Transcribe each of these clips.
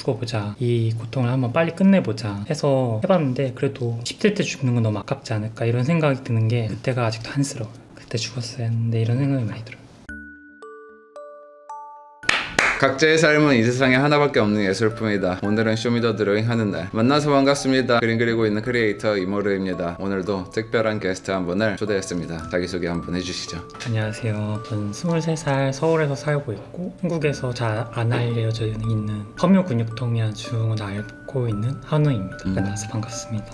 죽어보자, 이 고통을 한번 빨리 끝내보자 해서 해봤는데 그래도 10대 때 죽는 건 너무 아깝지 않을까 이런 생각이 드는 게 그때가 아직도 한스러워요. 그때 죽었어야 했는데 이런 생각이 많이 들어요. 각자의 삶은 이 세상에 하나밖에 없는 예술품이다. 오늘은 쇼미더 드로잉 하는 날. 만나서 반갑습니다. 그림 그리고 있는 크리에이터 이모르입니다. 오늘도 특별한 게스트 한 분을 초대했습니다. 자기소개 한번 해주시죠. 안녕하세요. 저는 23살 서울에서 살고 있고 한국에서 잘 안 알려져 있는 섬유 근육통이라는 증후군 앓고 있는 한우입니다. 만나서 반갑습니다.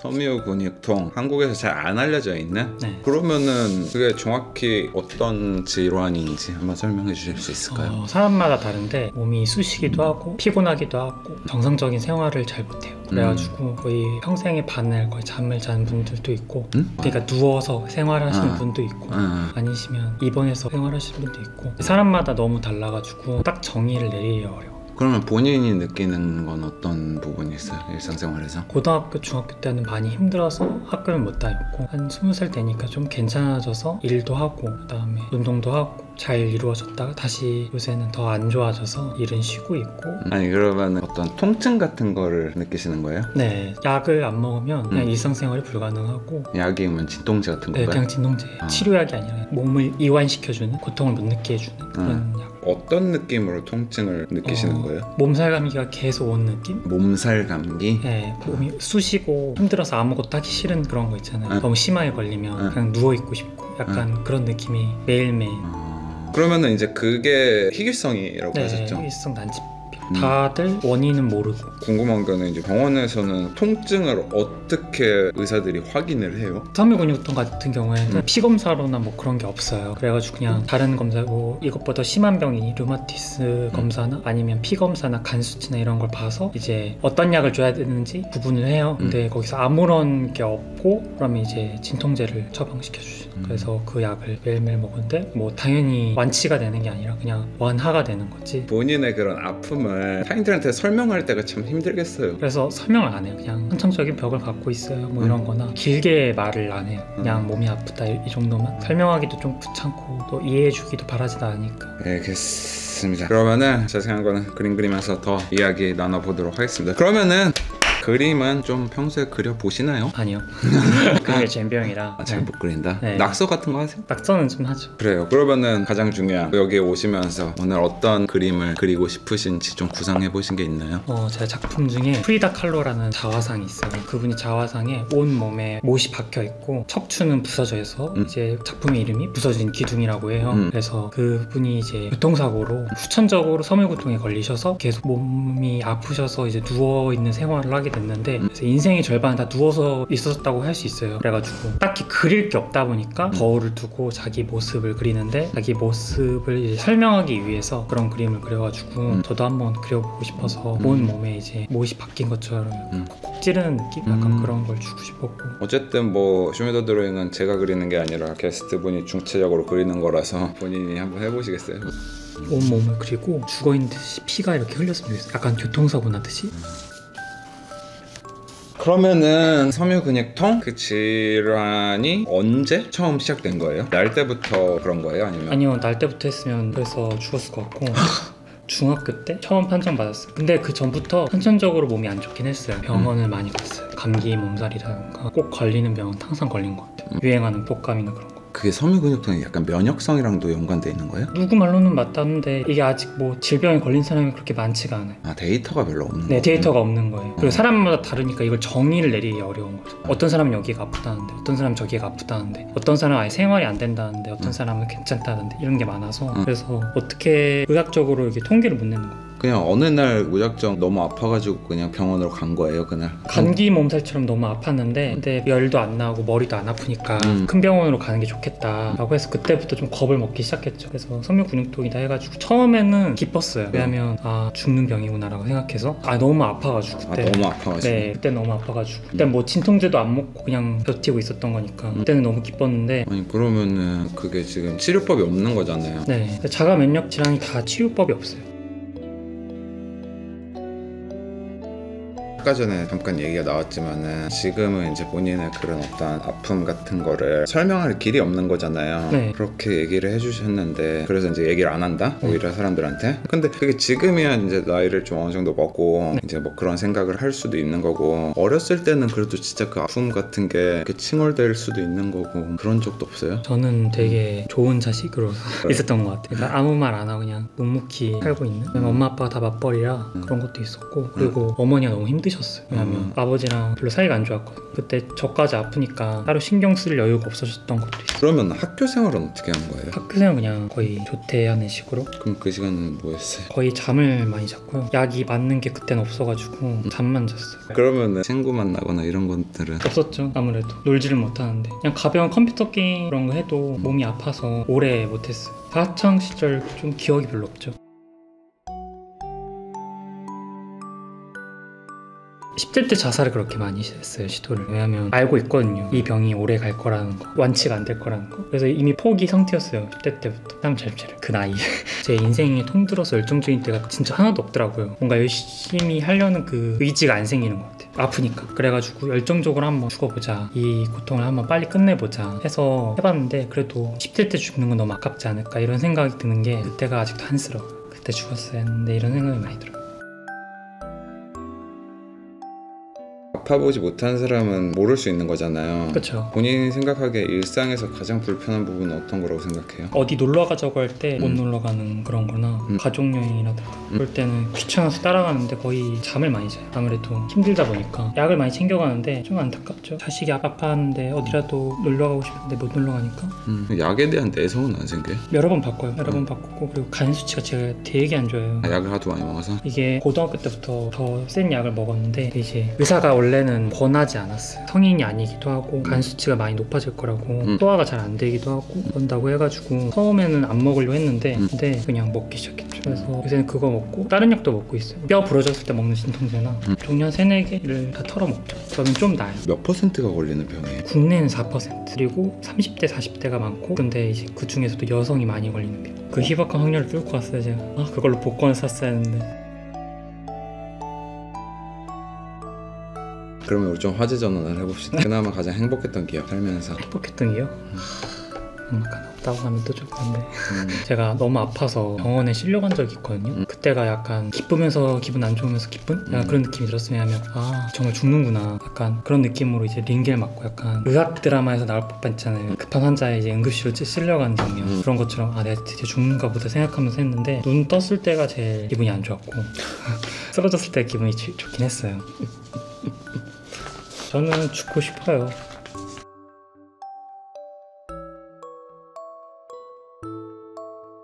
섬유 근육통, 한국에서 잘 안 알려져 있는? 네. 그러면은 그게 정확히 어떤 질환인지 한번 설명해 주실 수 있을까요? 사람마다 다른데 몸이 쑤시기도 하고 피곤하기도 하고 정상적인 생활을 잘 못해요. 그래가지고 거의 평생의 반을 거의 잠을 자는 분들도 있고 그러니까 누워서 생활하시는 분도 있고 아니시면 입원해서 생활하시는 분도 있고 사람마다 너무 달라가지고 딱 정의를 내리기 어려워. 그러면 본인이 느끼는 건 어떤 부분이 있어요? 일상생활에서? 고등학교, 중학교 때는 많이 힘들어서 학교를 못 다녔고 한 20살 되니까 좀 괜찮아져서 일도 하고 그 다음에 운동도 하고 잘 이루어졌다가 다시 요새는 더 안 좋아져서 일은 쉬고 있고. 아니 그러면 어떤 통증 같은 거를 느끼시는 거예요? 네, 약을 안 먹으면 그냥 일상생활이 불가능하고. 약이면 진통제 같은 건가요? 네, 그냥 진통제. 치료약이 아니라 몸을 이완시켜주는, 고통을 못 느끼게 해주는 그런 약. 어떤 느낌으로 통증을 느끼시는 거예요? 몸살 감기가 계속 온 느낌? 몸살 감기? 네, 몸이 쑤시고 힘들어서 아무것도 하기 싫은 그런 거 있잖아요. 너무 심하게 걸리면 그냥 누워있고 싶고 약간 그런 느낌이 매일매일. 그러면은 이제 그게 희귀성이라고 하셨죠? 희귀성 난치병. 다들 원인은 모르고. 궁금한 거는 이제 병원에서는 통증을 어떻게 의사들이 확인을 해요? 섬유 근육통 같은 경우에는 피 검사로나 뭐 그런 게 없어요. 그래가지고 그냥 다른 검사, 뭐 이것보다 심한 병이니 류마티스 검사나 아니면 피 검사나 간 수치나 이런 걸 봐서 이제 어떤 약을 줘야 되는지 구분을 해요. 근데 거기서 아무런 게 없고 그러면 이제 진통제를 처방시켜 주죠. 그래서 그 약을 매일매일 먹는데 뭐 당연히 완치가 되는 게 아니라 그냥 완화가 되는 거지. 본인의 그런 아픔을 타인들한테 설명할 때가 참 힘들겠어요. 그래서 설명을 안 해요. 그냥 한정적인 벽을 갖고 있어요 뭐 이런 거나 길게 말을 안 해요. 그냥 몸이 아프다 이 정도만. 설명하기도 좀 귀찮고 또 이해해 주기도 바라지도 않으니까. 알겠습니다. 그러면은 자세한 거는 그림 그리면서 더 이야기 나눠보도록 하겠습니다. 그러면은 그림은 좀 평소에 그려보시나요? 아니요. 그게 젬병이라 잘 못 그린다? 네. 낙서 같은 거 하세요? 낙서는 좀 하죠. 그래요. 그러면은 가장 중요한 여기에 오시면서 오늘 어떤 그림을 그리고 싶으신지 좀 구상해 보신 게 있나요? 제 작품 중에 프리다 칼로라는 자화상이 있어요. 그분이 자화상에 온 몸에 못이 박혀 있고 척추는 부서져 있어 이제 작품의 이름이 부서진 기둥이라고 해요. 그래서 그분이 이제 교통사고로 후천적으로 섬유고통에 걸리셔서 계속 몸이 아프셔서 이제 누워있는 생활을 하게 됐는데 그래서 인생의 절반은 다 누워서 있었다고 할 수 있어요. 그래가지고 딱히 그릴 게 없다 보니까 거울을 두고 자기 모습을 그리는데 자기 모습을 이제 설명하기 위해서 그런 그림을 그려가지고 저도 한번 그려보고 싶어서 온 몸에 이제 못이 박힌 것처럼 콕콕 찌르는 느낌? 약간 그런 걸 주고 싶었고. 어쨌든 뭐 쇼미더 드로잉은 제가 그리는 게 아니라 게스트분이 중체적으로 그리는 거라서 본인이 한번 해보시겠어요? 온 몸을 그리고 죽어있는 듯이 피가 이렇게 흘렸으면 좋겠어요. 약간 교통사고 나듯이. 그러면은 섬유 근육통 그 질환이 언제 처음 시작된 거예요? 날 때부터 그런 거예요? 아니요, 날 때부터 했으면 그래서 죽었을 것 같고 중학교 때 처음 판정받았어요. 근데 그 전부터 선천적으로 몸이 안 좋긴 했어요. 병원을 많이 갔어요. 감기, 몸살이라든가 꼭 걸리는 병은 항상 걸린 것 같아요. 유행하는 독감이나 그런 거. 그게 섬유 근육통이 약간 면역성이랑도 연관돼 있는 거예요? 누구 말로는 맞다는데 이게 아직 뭐 질병에 걸린 사람이 그렇게 많지가 않아요. 아, 데이터가 별로 없는 거예요? 네, 데이터가 없는 거예요. 그리고 사람마다 다르니까 이걸 정의를 내리기 어려운 거죠. 어떤 사람은 여기가 아프다는데 어떤 사람은 저기가 아프다는데 어떤 사람은 아예 생활이 안 된다는데 어떤 사람은 괜찮다는데 이런 게 많아서 그래서 어떻게 의학적으로 이렇게 통계를 못 내는 거예요. 그냥 어느 날 무작정 너무 아파가지고 그냥 병원으로 간 거예요 그날? 감기 몸살처럼 너무 아팠는데 근데 열도 안 나고 머리도 안 아프니까 큰 병원으로 가는 게 좋겠다 라고 해서 그때부터 좀 겁을 먹기 시작했죠. 그래서 섬유 근육통이다 해가지고 처음에는 기뻤어요. 왜냐면 아 죽는 병이구나 라고 생각해서 너무 아파가지고 그때. 너무 아파가지고? 네, 그때 너무 아파가지고 그때 뭐 진통제도 안 먹고 그냥 버티고 있었던 거니까 그때는 너무 기뻤는데. 아니 그러면은 그게 지금 치료법이 없는 거잖아요. 네, 자가 면역 질환이 다 치유법이 없어요. 아까 전에 잠깐 얘기가 나왔지만은 지금은 이제 본인의 그런 어떤 아픔 같은 거를 설명할 길이 없는 거잖아요. 네. 그렇게 얘기를 해주셨는데 그래서 이제 얘기를 안 한다? 오히려 사람들한테. 근데 그게 지금이야 이제 나이를 좀 어느 정도 먹고 이제 뭐 그런 생각을 할 수도 있는 거고, 어렸을 때는 그래도 진짜 그 아픔 같은 게 이렇게 칭얼댈 수도 있는 거고, 그런 적도 없어요? 저는 되게 좋은 자식으로 있었던 것 같아요. 그러니까 아무 말 안 하고 그냥 묵묵히 살고 있는. 엄마 아빠가 다 맞벌이라 그런 것도 있었고, 그리고 어머니가 너무 힘드셨어요. 왜냐면 아버지랑 별로 사이가 안 좋았거든요. 그때 저까지 아프니까 따로 신경 쓸 여유가 없어졌던 것도 있어요. 그러면 학교 생활은 어떻게 한 거예요? 학교생활 그냥 거의 조퇴하는 식으로 그럼 그 시간은 뭐 했어요? 거의 잠을 많이 잤고요. 약이 맞는 게 그때는 없어가지고 잠만 잤어요. 그러면은 친구 만나거나 이런 것들은? 없었죠. 아무래도 놀지를 못하는데 그냥 가벼운 컴퓨터 게임 그런 거 해도 몸이 아파서 오래 못했어요. 학창 시절 좀 기억이 별로 없죠. 10대 때 자살을 그렇게 많이 했어요, 시도를. 왜냐면 알고 있거든요, 이 병이 오래 갈 거라는 거, 완치가 안 될 거라는 거. 그래서 이미 포기 상태였어요, 10대 때부터. 사람 자체를 그 나이에. 제 인생에 통들어서 열정적인 때가 진짜 하나도 없더라고요. 뭔가 열심히 하려는 그 의지가 안 생기는 것 같아요, 아프니까. 그래가지고 열정적으로 한번 죽어보자, 이 고통을 한번 빨리 끝내보자 해서 해봤는데, 그래도 10대 때 죽는 건 너무 아깝지 않을까 이런 생각이 드는 게, 그때가 아직도 한스러워요. 그때 죽었어야 했는데 이런 생각이 많이 들어요. 아파보지 못한 사람은 모를 수 있는 거잖아요. 그렇죠. 본인이 생각하기에 일상에서 가장 불편한 부분은 어떤 거라고 생각해요? 어디 놀러 가자고 할 때 못 놀러 가는 그런 거나 가족 여행이라든가 그럴 때는 귀찮아서 따라가는데 거의 잠을 많이 자요. 아무래도 힘들다 보니까 약을 많이 챙겨가는데 좀 안타깝죠. 자식이 아파하는데 어디라도 놀러 가고 싶은데 못 놀러 가니까. 약에 대한 내성은 안 생겨요? 여러 번 바꿔요. 여러 번 바꾸고, 그리고 간 수치가 제가 되게 안 좋아요. 약을 하도 많이 먹어서? 이게 고등학교 때부터 더 센 약을 먹었는데, 이제 의사가 원래는 권하지 않았어요. 성인이 아니기도 하고 간 수치가 많이 높아질 거라고, 소화가 잘 안 되기도 하고 그런다고 해가지고 처음에는 안 먹으려고 했는데 근데 그냥 먹기 시작했죠. 그래서 요새는 그거 먹고 다른 약도 먹고 있어요. 뼈 부러졌을 때 먹는 진통제나 종류 한 3-4개를 다 털어먹죠. 저는 좀 나아요. 몇 %가 걸리는 병이에요? 국내는 4%, 그리고 30대 40대가 많고, 근데 이제 그 중에서도 여성이 많이 걸리는 병. 그 희박한 확률을 뚫고 왔어요 제가. 그걸로 복권을 샀어야 했는데. 그러면 우리 좀 화제 전환을 해봅시다. 그나마 가장 행복했던 기억, 살면서. 행복했던 게요? 없다고 하면 또 좀 그런데 제가 너무 아파서 병원에 실려간 적이 있거든요. 그때가 약간 기쁘면서 기분 안 좋으면서 기쁜? 약간 그런 느낌이 들었어요. 왜냐면 정말 죽는구나, 약간 그런 느낌으로 이제 링겔 맞고, 약간 의학 드라마에서 나올 법한 있잖아요. 급한 환자에 이제 응급실로 실려가는 장면, 그런 것처럼 내가 드디어 죽는가 보다 생각하면서 했는데, 눈 떴을 때가 제일 기분이 안 좋았고 쓰러졌을 때 기분이 좋긴 했어요. 저는 죽고 싶어요.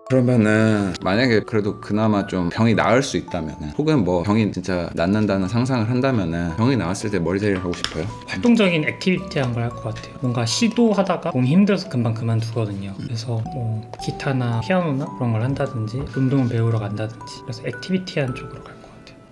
그러면은 만약에 그래도 그나마 좀 병이 나을 수 있다면은, 혹은 뭐 병이 진짜 낫는다는 상상을 한다면은, 병이 나았을 때 뭘 제일 하고 싶어요? 활동적인 액티비티한 걸 할 것 같아요. 뭔가 시도하다가 몸이 힘들어서 금방 그만두거든요. 그래서 뭐 기타나 피아노나 그런 걸 한다든지, 운동을 배우러 간다든지, 그래서 액티비티한 쪽으로 갈 것 같아요.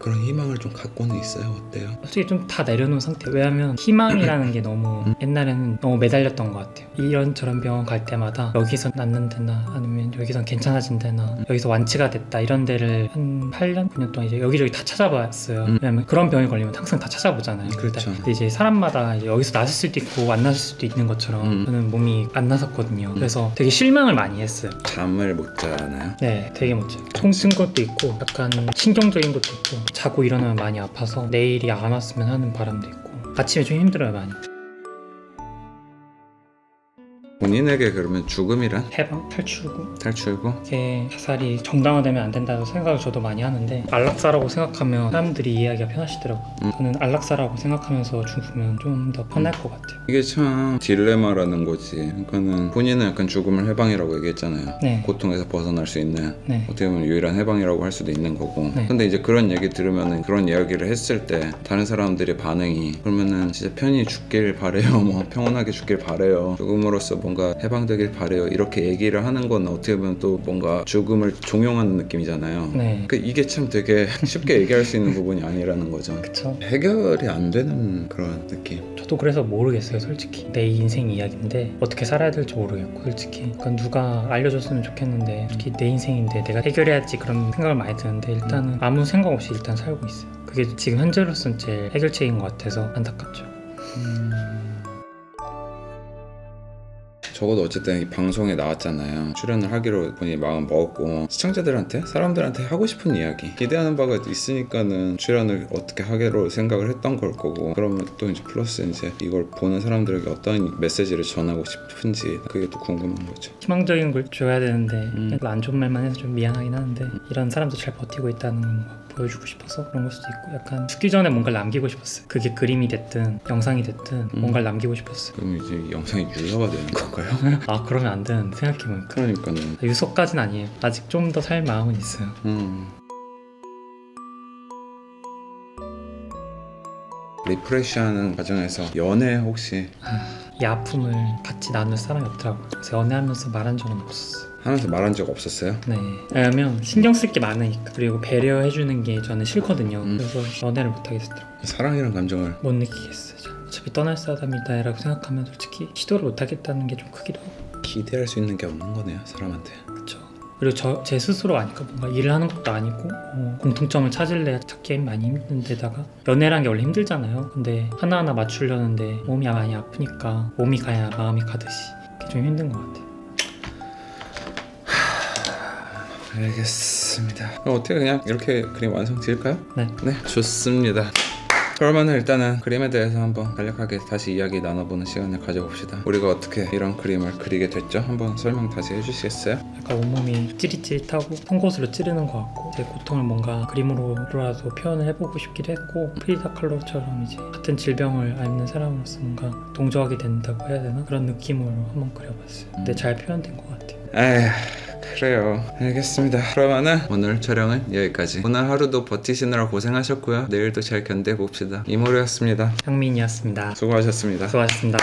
그런 희망을 좀 갖고는 있어요? 어때요? 솔직히 좀 다 내려놓은 상태예요. 왜냐하면 희망이라는 게 너무 옛날에는 너무 매달렸던 것 같아요. 이런저런 병원 갈 때마다 여기서 낫는다나, 아니면 여기선 괜찮아진다나, 여기서 완치가 됐다, 이런 데를 한 8년? 9년 동안 이제 여기저기 다 찾아봤어요. 왜냐면 그런 병이 걸리면 항상 다 찾아보잖아요. 그렇죠. 근데 이제 사람마다 이제 여기서 나을 수도 있고 안 나을 수도 있는 것처럼 저는 몸이 안 나섰거든요. 그래서 되게 실망을 많이 했어요. 잠을 못 자나요? 네, 되게 못 자요. 통증 것도 있고 약간 신경적인 것도 있고, 자고 일어나면 많이 아파서 내일이 안 왔으면 하는 바람도 있고, 아침에 좀 힘들어요 많이. 본인에게 그러면 죽음이란? 해방? 탈출구? 탈출구? 이게 자살이 정당화되면 안 된다고 생각을 저도 많이 하는데, 안락사라고 생각하면 사람들이 이해하기가 편하시더라고요. 저는 안락사라고 생각하면서 죽으면 좀 더 편할 것 같아요. 이게 참 딜레마라는 거지. 그러니까는 본인은 약간 죽음을 해방이라고 얘기했잖아요. 네. 고통에서 벗어날 수 있는, 네. 어떻게 보면 유일한 해방이라고 할 수도 있는 거고. 네. 근데 이제 그런 얘기 들으면은, 그런 이야기를 했을 때 다른 사람들의 반응이, 그러면은 진짜 편히 죽길 바래요, 뭐 평온하게 죽길 바래요, 죽음으로써 뭔가 해방되길 바래요 이렇게 얘기를 하는 건 어떻게 보면 또 뭔가 죽음을 종용하는 느낌이잖아요. 네. 이게 참 되게 쉽게 얘기할 수 있는 부분이 아니라는 거죠. 그쵸. 해결이 안 되는 그런 느낌. 저도 그래서 모르겠어요, 솔직히. 내 인생 이야기인데 어떻게 살아야 될지 모르겠고, 솔직히. 그러니까 누가 알려줬으면 좋겠는데, 특히 내 인생인데 내가 해결해야지 그런 생각을 많이 드는데, 일단은 아무 생각 없이 일단 살고 있어요. 그게 지금 현재로서는 제일 해결책인 것 같아서 안타깝죠. 적어도 어쨌든 이 방송에 나왔잖아요. 출연을 하기로 본인이 마음 먹었고, 시청자들한테, 사람들한테 하고 싶은 이야기 기대하는 바가 있으니까는 출연을 어떻게 하기로 생각을 했던 걸 거고, 그러면 또 이제 플러스 이제 이걸 보는 사람들에게 어떤 메시지를 전하고 싶은지 그게 또 궁금한 거죠. 희망적인 걸 줘야 되는데 안 좋은 말만 해서 좀 미안하긴 하는데, 이런 사람도 잘 버티고 있다는 거 보여주고 싶어서 그런 걸 수도 있고, 약간 죽기 전에 뭔가를 남기고 싶었어요. 그게 그림이 됐든 영상이 됐든 뭔가를 남기고 싶었어요. 그럼 이제 영상이 유효가 되는 건가요? 아, 그러면 안 되는데, 생각해보니까. 그러니까는 유서까지는 아니에요. 아직 좀 더 살 마음은 있어요. 리프레시하는 과정에서 연애 혹시 이 아픔을 같이 나눌 사람이 없더라고요. 그래서 연애하면서 말한 적은 없었어요. 하면서 말한 적 없었어요? 네. 왜냐면 신경 쓸 게 많으니까. 그리고 배려해주는 게 저는 싫거든요. 그래서 연애를 못 하겠더라고요. 사랑이란 감정을 못 느끼겠어요. 저는. 어차피 떠날 사람이다 라고 생각하면 솔직히 시도를 못 하겠다는 게 좀 크기도 하고. 기대할 수 있는 게 없는 거네요, 사람한테. 그렇죠. 그리고 제 스스로 아니까 뭔가 일을 하는 것도 아니고, 공통점을 찾을래야 찾기 많이 힘든데다가 연애란 게 원래 힘들잖아요. 근데 하나하나 맞추려는데 몸이 많이 아프니까 몸이 가야 마음이 가듯이 그게 좀 힘든 것 같아요. 알겠습니다. 그럼 어떻게 그냥 이렇게 그림 완성 지을까요? 네. 네, 좋습니다. 그러면은 일단은 그림에 대해서 한번 간략하게 다시 이야기 나눠보는 시간을 가져봅시다. 우리가 어떻게 이런 그림을 그리게 됐죠? 한번 설명 다시 해주시겠어요? 약간 온몸이 찌릿찌릿하고 송곳으로 찌르는 것 같고, 제 고통을 뭔가 그림으로라도 표현을 해보고 싶기도 했고, 프리다 칼로처럼 이제 같은 질병을 앓는 사람으로서 뭔가 동조하게 된다고 해야 되나? 그런 느낌으로 한번 그려봤어요. 근데 잘 표현된 것 같아요. 에휴, 그래요. 알겠습니다. 그러면은 오늘 촬영은 여기까지. 오늘 하루도 버티시느라 고생하셨고요. 내일도 잘 견뎌봅시다. 이모르였습니다. 향민이었습니다. 수고하셨습니다. 수고하셨습니다.